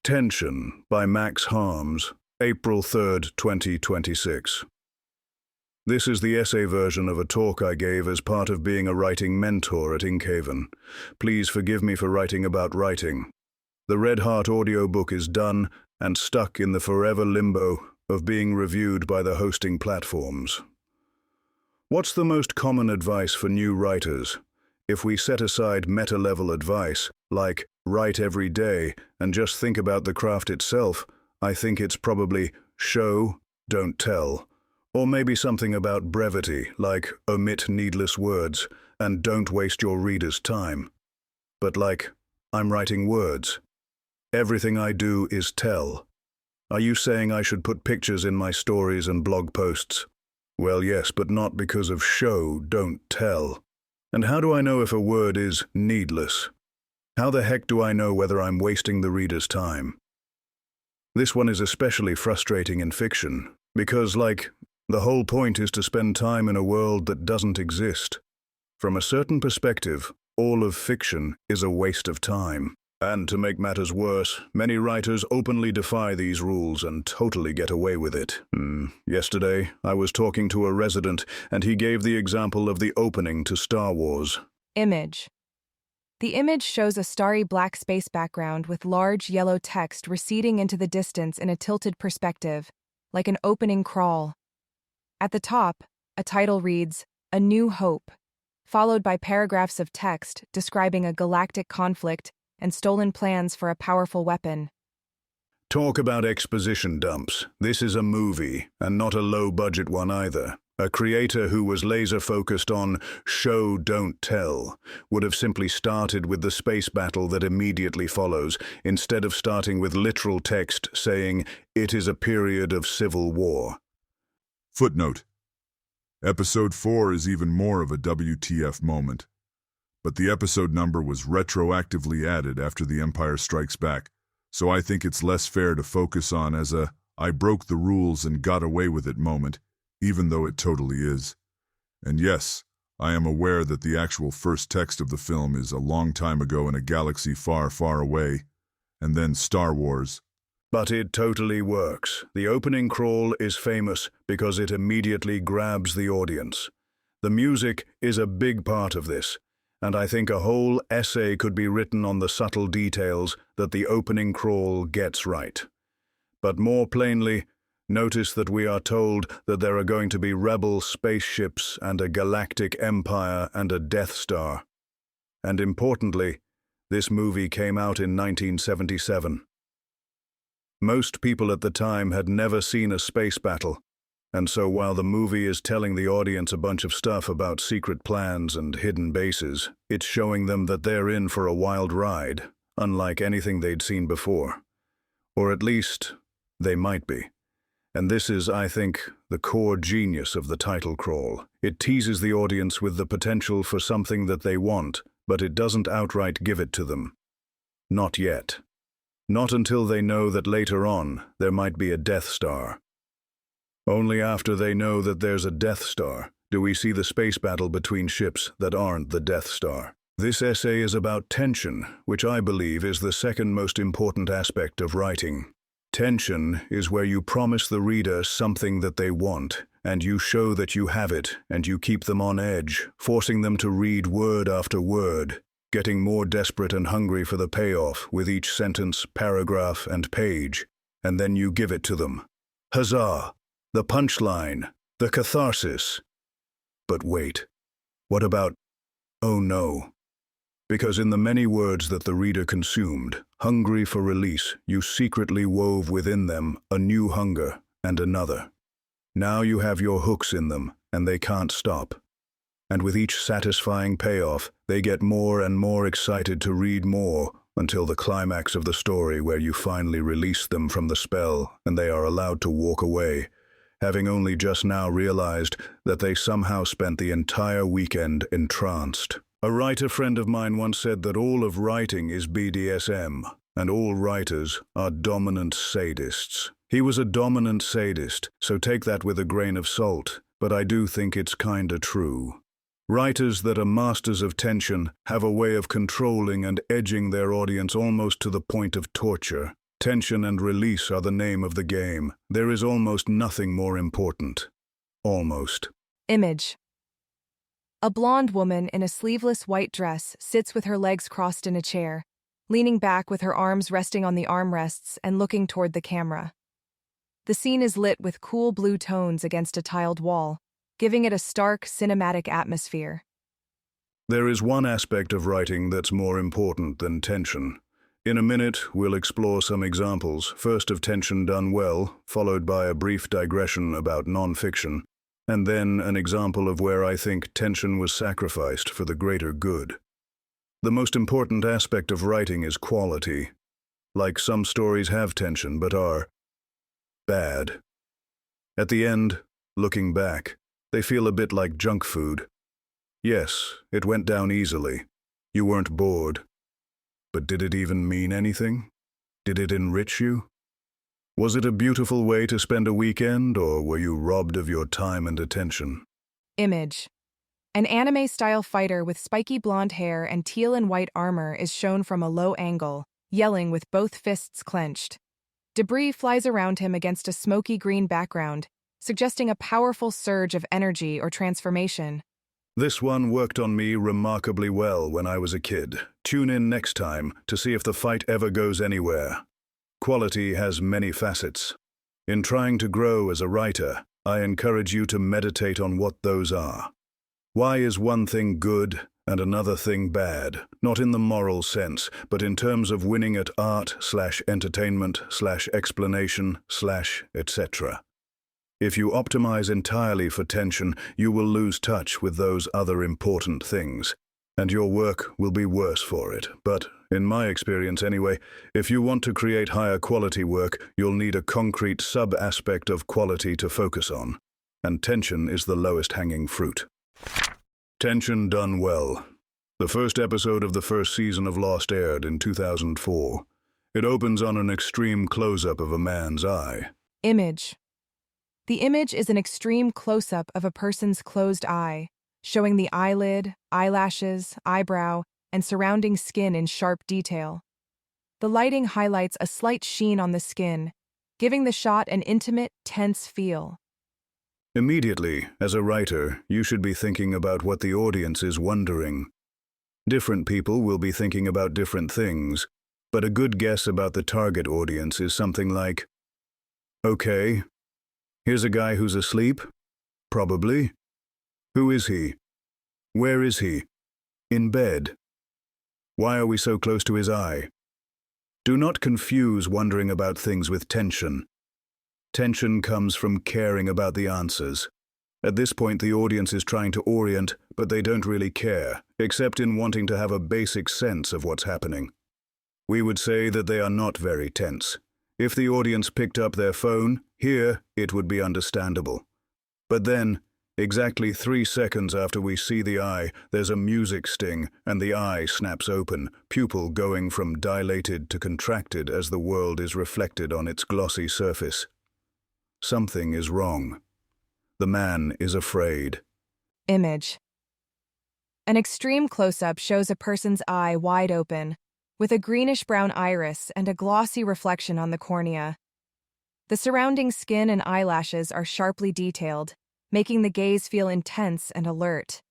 Tension by Max Harms, April 3rd, 2026. This is the essay version of a talk I gave as part of being a writing mentor at Inkhaven. Please forgive me for writing about writing. The Red Heart audiobook is done and stuck in the forever limbo of being reviewed by the hosting platforms. What's the most common advice for new writers? If we set aside meta-level advice, like write every day and just think about the craft itself, I think it's probably show, don't tell. Or maybe something about brevity, like omit needless words and don't waste your reader's time. But like, I'm writing words. Everything I do is tell. Are you saying I should put pictures in my stories and blog posts? Well, yes, but not because of show, don't tell. And how do I know if a word is needless? How the heck do I know whether I'm wasting the reader's time? This one is especially frustrating in fiction, because, the whole point is to spend time in a world that doesn't exist. From a certain perspective, all of fiction is a waste of time. And to make matters worse, many writers openly defy these rules and totally get away with it. Yesterday, I was talking to a resident, and he gave the example of the opening to Star Wars. Image. The image shows a starry black space background with large yellow text receding into the distance in a tilted perspective, like an opening crawl. At the top, a title reads, A New Hope, followed by paragraphs of text describing a galactic conflict and stolen plans for a powerful weapon. Talk about exposition dumps. This is a movie, and not a low-budget one either. A creator who was laser-focused on show, don't tell, would have simply started with the space battle that immediately follows, instead of starting with literal text saying, it is a period of civil war. Footnote. Episode 4 is even more of a WTF moment. But the episode number was retroactively added after The Empire Strikes Back, so I think it's less fair to focus on as a I broke the rules and got away with it moment, even though it totally is. And yes, I am aware that the actual first text of the film is a long time ago in a galaxy far, far away, and then Star Wars. But it totally works. The opening crawl is famous because it immediately grabs the audience. The music is a big part of this, and I think a whole essay could be written on the subtle details that the opening crawl gets right. But more plainly, notice that we are told that there are going to be rebel spaceships and a galactic empire and a Death Star. And importantly, this movie came out in 1977. Most people at the time had never seen a space battle, and so while the movie is telling the audience a bunch of stuff about secret plans and hidden bases, it's showing them that they're in for a wild ride, unlike anything they'd seen before. Or at least, they might be. And this is, I think, the core genius of the title crawl. It teases the audience with the potential for something that they want, but it doesn't outright give it to them. Not yet. Not until they know that later on there might be a Death Star. Only after they know that there's a Death Star do we see the space battle between ships that aren't the Death Star. This essay is about tension, which I believe is the second most important aspect of writing. Tension is where you promise the reader something that they want, and you show that you have it, and you keep them on edge, forcing them to read word after word, getting more desperate and hungry for the payoff with each sentence, paragraph, and page, and then you give it to them. Huzzah! The punchline, the catharsis. But wait, what about, oh no? Because in the many words that the reader consumed, hungry for release, you secretly wove within them a new hunger and another. Now you have your hooks in them, and they can't stop. And with each satisfying payoff, they get more and more excited to read more until the climax of the story where you finally release them from the spell and they are allowed to walk away, having only just now realized that they somehow spent the entire weekend entranced. A writer friend of mine once said that all of writing is BDSM, and all writers are dominant sadists. He was a dominant sadist, so take that with a grain of salt, but I do think it's kinda true. Writers that are masters of tension have a way of controlling and edging their audience almost to the point of torture. Tension and release are the name of the game. There is almost nothing more important. Almost. Image. A blonde woman in a sleeveless white dress sits with her legs crossed in a chair, leaning back with her arms resting on the armrests and looking toward the camera. The scene is lit with cool blue tones against a tiled wall, giving it a stark, cinematic atmosphere. There is one aspect of writing that's more important than tension. In a minute, we'll explore some examples, first of tension done well, followed by a brief digression about nonfiction, and then an example of where I think tension was sacrificed for the greater good. The most important aspect of writing is quality. Like some stories have tension but are bad. At the end, looking back, they feel a bit like junk food. Yes, it went down easily. You weren't bored. But did it even mean anything? Did it enrich you? Was it a beautiful way to spend a weekend, or were you robbed of your time and attention? Image. An anime-style fighter with spiky blonde hair and teal and white armor is shown from a low angle, yelling with both fists clenched. Debris flies around him against a smoky green background, suggesting a powerful surge of energy or transformation. This one worked on me remarkably well when I was a kid. Tune in next time to see if the fight ever goes anywhere. Quality has many facets. In trying to grow as a writer, I encourage you to meditate on what those are. Why is one thing good and another thing bad? Not in the moral sense, but in terms of winning at art/entertainment/explanation/etc. If you optimize entirely for tension, you will lose touch with those other important things, and your work will be worse for it. But, in my experience anyway, if you want to create higher quality work, you'll need a concrete sub-aspect of quality to focus on, and tension is the lowest hanging fruit. Tension done well. The first episode of the first season of Lost aired in 2004. It opens on an extreme close-up of a man's eye. Image. The image is an extreme close-up of a person's closed eye, showing the eyelid, eyelashes, eyebrow, and surrounding skin in sharp detail. The lighting highlights a slight sheen on the skin, giving the shot an intimate, tense feel. Immediately, as a writer, you should be thinking about what the audience is wondering. Different people will be thinking about different things, but a good guess about the target audience is something like, okay, here's a guy who's asleep? Probably. Who is he? Where is he? In bed. Why are we so close to his eye? Do not confuse wondering about things with tension. Tension comes from caring about the answers. At this point, the audience is trying to orient, but they don't really care, except in wanting to have a basic sense of what's happening. We would say that they are not very tense. If the audience picked up their phone, here, it would be understandable. But then, exactly 3 seconds after we see the eye, there's a music sting, and the eye snaps open, pupil going from dilated to contracted as the world is reflected on its glossy surface. Something is wrong. The man is afraid. Image. An extreme close-up shows a person's eye wide open, with a greenish-brown iris and a glossy reflection on the cornea. The surrounding skin and eyelashes are sharply detailed, making the gaze feel intense and alert.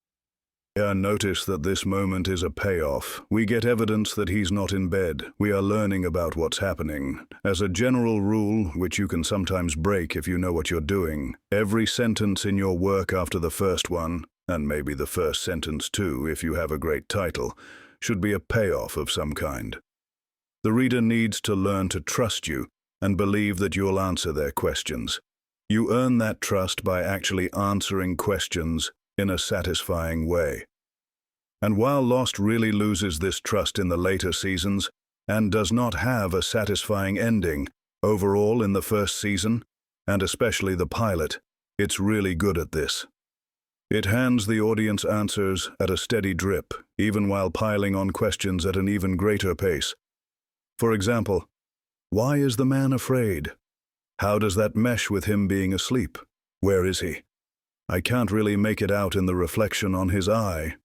Notice that this moment is a payoff. We get evidence that he's not in bed. We are learning about what's happening. As a general rule, which you can sometimes break if you know what you're doing, every sentence in your work after the first one, and maybe the first sentence too if you have a great title, should be a payoff of some kind. The reader needs to learn to trust you and believe that you'll answer their questions. You earn that trust by actually answering questions in a satisfying way. And while Lost really loses this trust in the later seasons, and does not have a satisfying ending, overall in the first season, and especially the pilot, it's really good at this. It hands the audience answers at a steady drip, even while piling on questions at an even greater pace. For example, why is the man afraid? How does that mesh with him being asleep? Where is he? I can't really make it out in the reflection on his eye.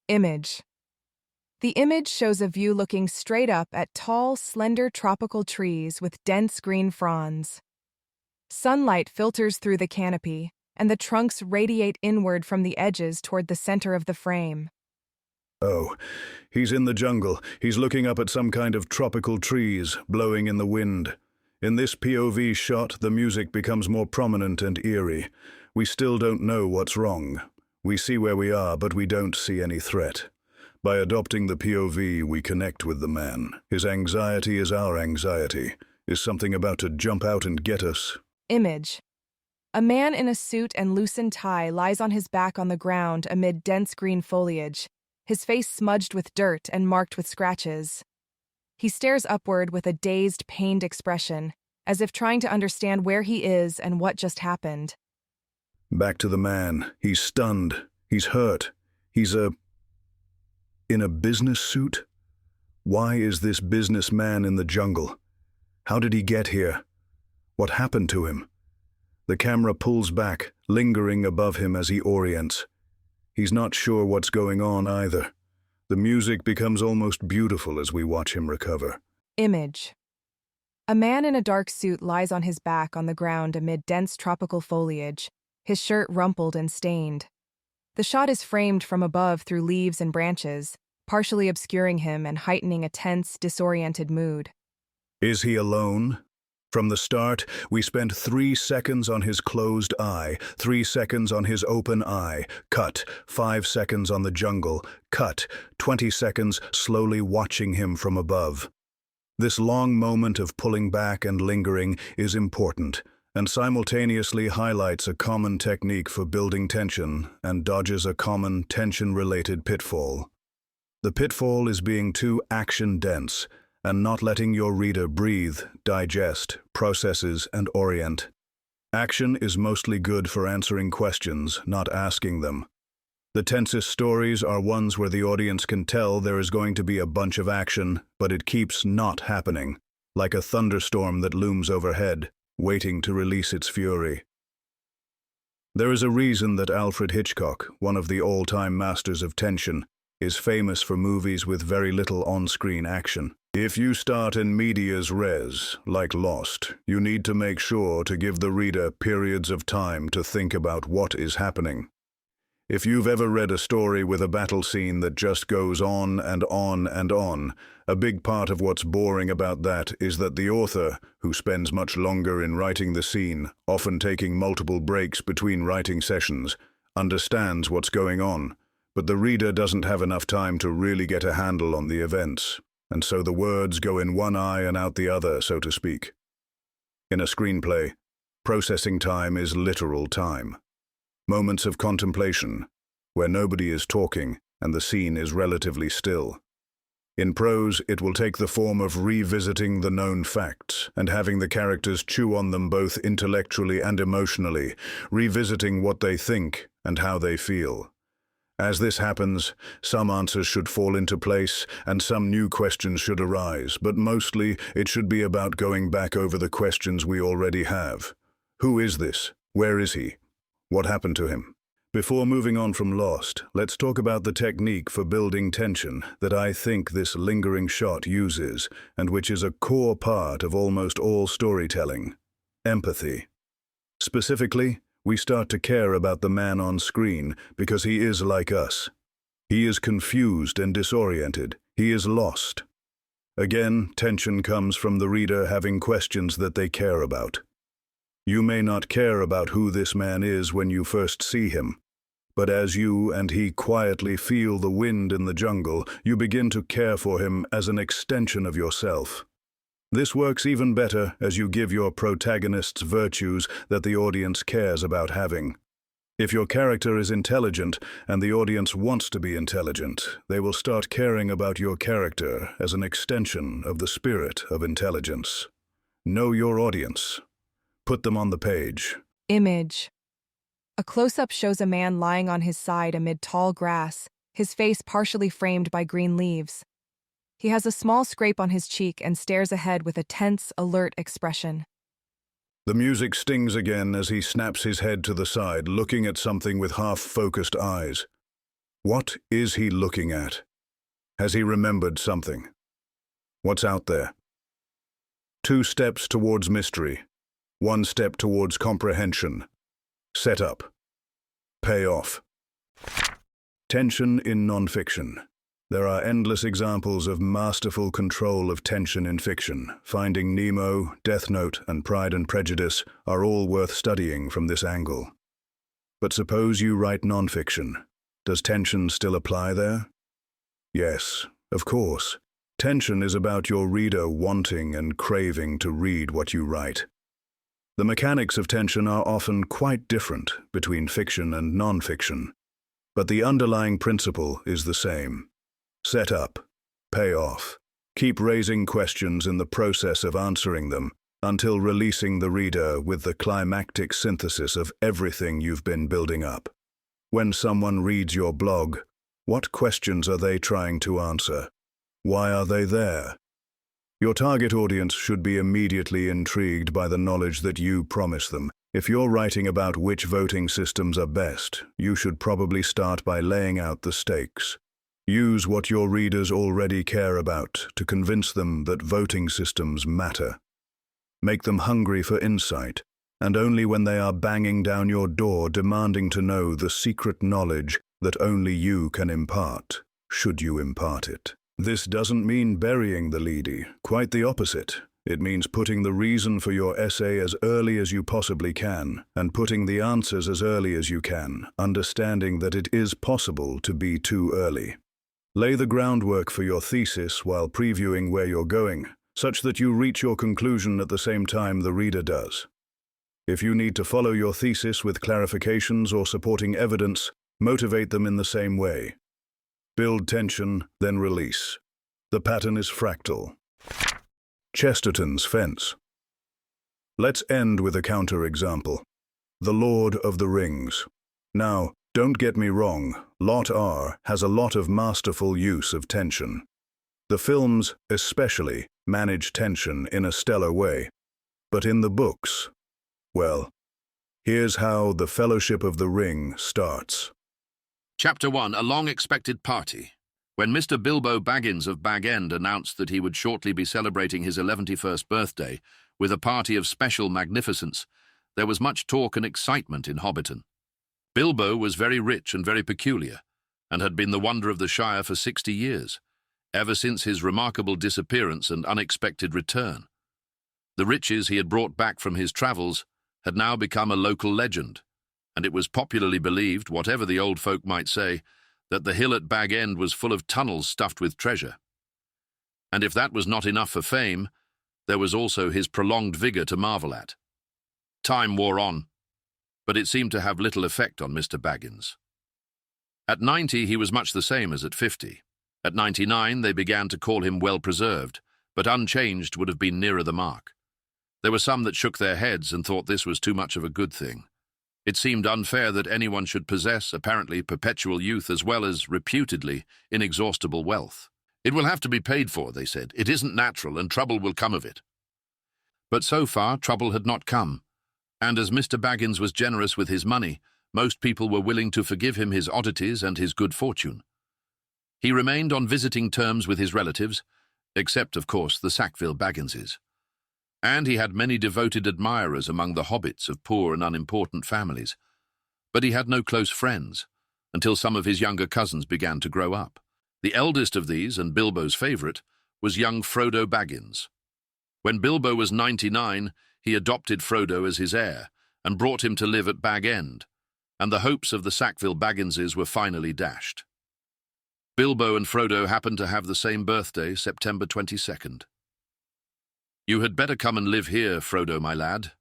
Image. The image shows a view looking straight up at tall, slender tropical trees with dense green fronds. Sunlight filters through the canopy, and the trunks radiate inward from the edges toward the center of the frame. Oh, he's in the jungle. He's looking up at some kind of tropical trees, blowing in the wind. In this POV shot, the music becomes more prominent and eerie. We still don't know what's wrong. We see where we are, but we don't see any threat. By adopting the POV, we connect with the man. His anxiety is our anxiety. Is something about to jump out and get us? Image. A man in a suit and loosened tie lies on his back on the ground amid dense green foliage, his face smudged with dirt and marked with scratches. He stares upward with a dazed, pained expression, as if trying to understand where he is and what just happened. Back to the man. He's stunned. He's hurt. He's in a business suit? Why is this businessman in the jungle? How did he get here? What happened to him? The camera pulls back, lingering above him as he orients. He's not sure what's going on either. The music becomes almost beautiful as we watch him recover. Image. A man in a dark suit lies on his back on the ground amid dense tropical foliage, his shirt rumpled and stained. The shot is framed from above through leaves and branches, partially obscuring him and heightening a tense, disoriented mood. Is he alone? From the start, we spent 3 seconds on his closed eye, 3 seconds on his open eye, cut, 5 seconds on the jungle, cut, 20 seconds slowly watching him from above. This long moment of pulling back and lingering is important, and simultaneously highlights a common technique for building tension and dodges a common tension-related pitfall. The pitfall is being too action-dense, and not letting your reader breathe, digest, processes, and orient. Action is mostly good for answering questions, not asking them. The tensest stories are ones where the audience can tell there is going to be a bunch of action, but it keeps not happening, like a thunderstorm that looms overhead, waiting to release its fury. There is a reason that Alfred Hitchcock, one of the all-time masters of tension, is famous for movies with very little on-screen action. If you start in medias res, like Lost, you need to make sure to give the reader periods of time to think about what is happening. If you've ever read a story with a battle scene that just goes on and on and on, a big part of what's boring about that is that the author, who spends much longer in writing the scene, often taking multiple breaks between writing sessions, understands what's going on, but the reader doesn't have enough time to really get a handle on the events, and so the words go in one eye and out the other, so to speak. In a screenplay, processing time is literal time. Moments of contemplation, where nobody is talking and the scene is relatively still. In prose, it will take the form of revisiting the known facts and having the characters chew on them both intellectually and emotionally, revisiting what they think and how they feel. As this happens, some answers should fall into place and some new questions should arise, but mostly it should be about going back over the questions we already have. Who is this? Where is he? What happened to him? Before moving on from Lost, let's talk about the technique for building tension that I think this lingering shot uses, and which is a core part of almost all storytelling: empathy. Specifically, we start to care about the man on screen because he is like us. He is confused and disoriented. He is lost. Again, tension comes from the reader having questions that they care about. You may not care about who this man is when you first see him, but as you and he quietly feel the wind in the jungle, you begin to care for him as an extension of yourself. This works even better as you give your protagonists virtues that the audience cares about having. If your character is intelligent and the audience wants to be intelligent, they will start caring about your character as an extension of the spirit of intelligence. Know your audience. Put them on the page. Image. A close-up shows a man lying on his side amid tall grass, his face partially framed by green leaves. He has a small scrape on his cheek and stares ahead with a tense, alert expression. The music stings again as he snaps his head to the side, looking at something with half-focused eyes. What is he looking at? Has he remembered something? What's out there? 2 steps towards mystery. 1 step towards comprehension. Setup. Payoff. Tension in nonfiction. There are endless examples of masterful control of tension in fiction. Finding Nemo, Death Note, and Pride and Prejudice are all worth studying from this angle. But suppose you write nonfiction. Does tension still apply there? Yes, of course. Tension is about your reader wanting and craving to read what you write. The mechanics of tension are often quite different between fiction and nonfiction, but the underlying principle is the same. Set up, pay off. Keep raising questions in the process of answering them until releasing the reader with the climactic synthesis of everything you've been building up. When someone reads your blog, what questions are they trying to answer? Why are they there? Your target audience should be immediately intrigued by the knowledge that you promise them. If you're writing about which voting systems are best, you should probably start by laying out the stakes. Use what your readers already care about to convince them that voting systems matter. Make them hungry for insight, and only when they are banging down your door demanding to know the secret knowledge that only you can impart, should you impart it. This doesn't mean burying the leady, quite the opposite. It means putting the reason for your essay as early as you possibly can, and putting the answers as early as you can, understanding that it is possible to be too early. Lay the groundwork for your thesis while previewing where you're going, such that you reach your conclusion at the same time the reader does. If you need to follow your thesis with clarifications or supporting evidence, motivate them in the same way. Build tension, then release. The pattern is fractal. Chesterton's fence. Let's end with a counterexample. The Lord of the Rings. Now, don't get me wrong, Lot R has a lot of masterful use of tension. The films, especially, manage tension in a stellar way. But in the books, well, here's how The Fellowship of the Ring starts. Chapter 1, A Long-Expected Party. When Mr. Bilbo Baggins of Bag End announced that he would shortly be celebrating his 11th birthday with a party of special magnificence, there was much talk and excitement in Hobbiton. Bilbo was very rich and very peculiar, and had been the wonder of the Shire for 60 years, ever since his remarkable disappearance and unexpected return. The riches he had brought back from his travels had now become a local legend, and it was popularly believed, whatever the old folk might say, that the hill at Bag End was full of tunnels stuffed with treasure. And if that was not enough for fame, there was also his prolonged vigour to marvel at. Time wore on, but it seemed to have little effect on Mr. Baggins. At 90 he was much the same as at 50. At 99 they began to call him well-preserved, but unchanged would have been nearer the mark. There were some that shook their heads and thought this was too much of a good thing. It seemed unfair that anyone should possess, apparently, perpetual youth as well as, reputedly, inexhaustible wealth. It will have to be paid for, they said. It isn't natural, and trouble will come of it. But so far, trouble had not come, and as Mr. Baggins was generous with his money, most people were willing to forgive him his oddities and his good fortune. He remained on visiting terms with his relatives, except, of course, the Sackville Bagginses. And he had many devoted admirers among the hobbits of poor and unimportant families. But he had no close friends, until some of his younger cousins began to grow up. The eldest of these, and Bilbo's favourite, was young Frodo Baggins. When Bilbo was 99, he adopted Frodo as his heir, and brought him to live at Bag End, and the hopes of the Sackville Bagginses were finally dashed. Bilbo and Frodo happened to have the same birthday, September 22nd. "You had better come and live here, Frodo, my lad,"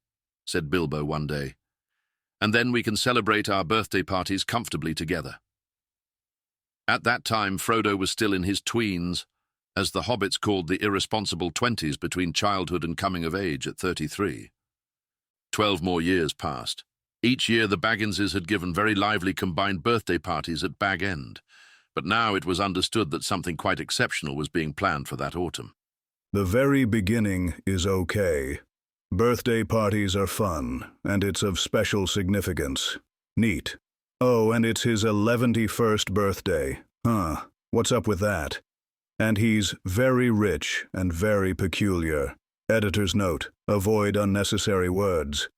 said Bilbo one day, "and then we can celebrate our birthday parties comfortably together." At that time, Frodo was still in his tweens, as the hobbits called the irresponsible 20s between childhood and coming of age at 33. 12 more years passed. Each year the Bagginses had given very lively combined birthday parties at Bag End, but now it was understood that something quite exceptional was being planned for that autumn. The very beginning is okay. Birthday parties are fun, and it's of special significance. Neat. Oh, and it's his 11th birthday. Huh, what's up with that? And he's very rich and very peculiar. Editor's note, avoid unnecessary words.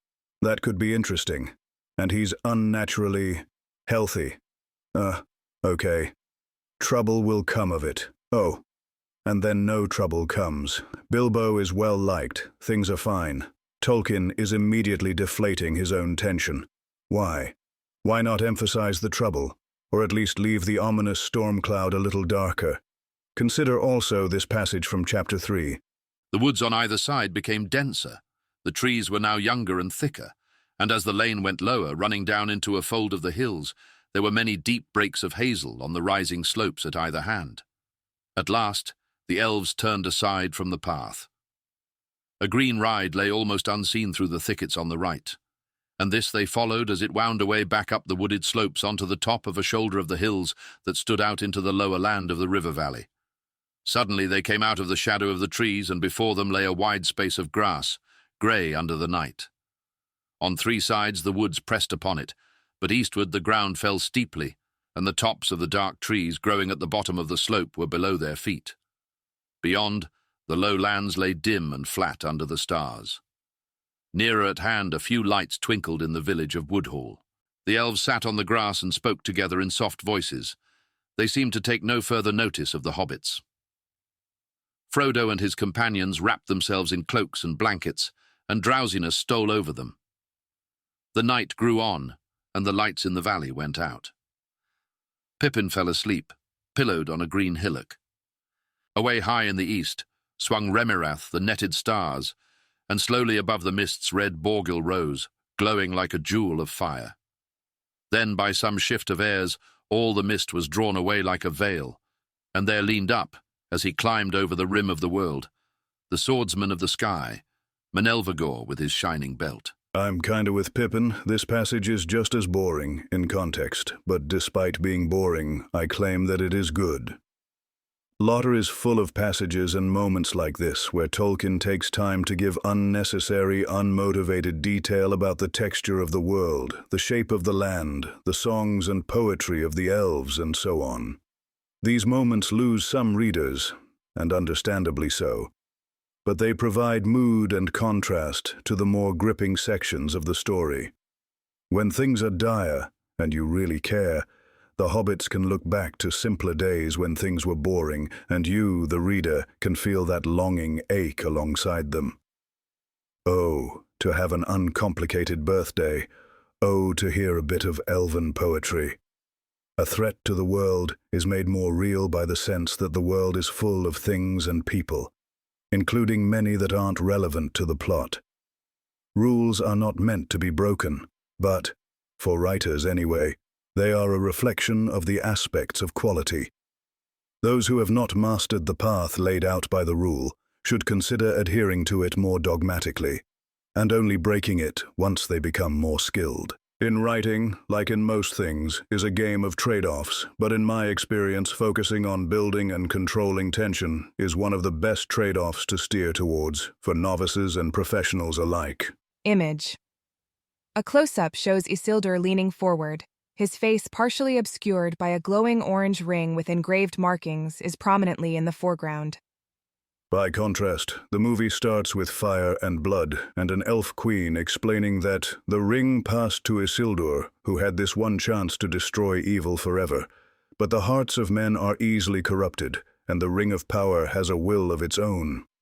That could be interesting. And he's unnaturally healthy. Okay. Trouble will come of it. Oh. And then no trouble comes. Bilbo is well liked. Things are fine. Tolkien is immediately deflating his own tension. Why? Why not emphasize the trouble? Or at least leave the ominous storm cloud a little darker? Consider also this passage from chapter 3. The woods on either side became denser. The trees were now younger and thicker, and as the lane went lower, running down into a fold of the hills, there were many deep breaks of hazel on the rising slopes at either hand. At last, the elves turned aside from the path. A green ride lay almost unseen through the thickets on the right, and this they followed as it wound away back up the wooded slopes onto the top of a shoulder of the hills that stood out into the lower land of the river valley. Suddenly they came out of the shadow of the trees, and before them lay a wide space of grass, grey under the night. On three sides the woods pressed upon it, but eastward the ground fell steeply, and the tops of the dark trees growing at the bottom of the slope were below their feet. Beyond, the low lands lay dim and flat under the stars. Nearer at hand a few lights twinkled in the village of Woodhall. The elves sat on the grass and spoke together in soft voices. They seemed to take no further notice of the hobbits. Frodo and his companions wrapped themselves in cloaks and blankets, and drowsiness stole over them. The night grew on, and the lights in the valley went out. Pippin fell asleep, pillowed on a green hillock. Away high in the east swung Remirath, the netted stars, and slowly above the mists red Borgil rose, glowing like a jewel of fire. Then, by some shift of airs, all the mist was drawn away like a veil, and there leaned up, as he climbed over the rim of the world, the swordsman of the sky, Menelvagor with his shining belt. I'm kinda with Pippin. This passage is just as boring, in context, but despite being boring, I claim that it is good. Lauder is full of passages and moments like this, where Tolkien takes time to give unnecessary, unmotivated detail about the texture of the world, the shape of the land, the songs and poetry of the elves, and so on. These moments lose some readers, and understandably so, but they provide mood and contrast to the more gripping sections of the story. When things are dire, and you really care, the hobbits can look back to simpler days when things were boring, and you, the reader, can feel that longing ache alongside them. Oh, to have an uncomplicated birthday. Oh, to hear a bit of elven poetry. A threat to the world is made more real by the sense that the world is full of things and people, including many that aren't relevant to the plot. Rules are not meant to be broken, but, for writers anyway, they are a reflection of the aspects of quality. Those who have not mastered the path laid out by the rule should consider adhering to it more dogmatically, and only breaking it once they become more skilled. In writing, like in most things, is a game of trade-offs, but in my experience, focusing on building and controlling tension is one of the best trade-offs to steer towards, for novices and professionals alike. Image. A close-up shows Isildur leaning forward. His face, partially obscured by a glowing orange ring with engraved markings, is prominently in the foreground. By contrast, the movie starts with fire and blood, and an elf queen explaining that the ring passed to Isildur, who had this one chance to destroy evil forever. But the hearts of men are easily corrupted, and the ring of power has a will of its own.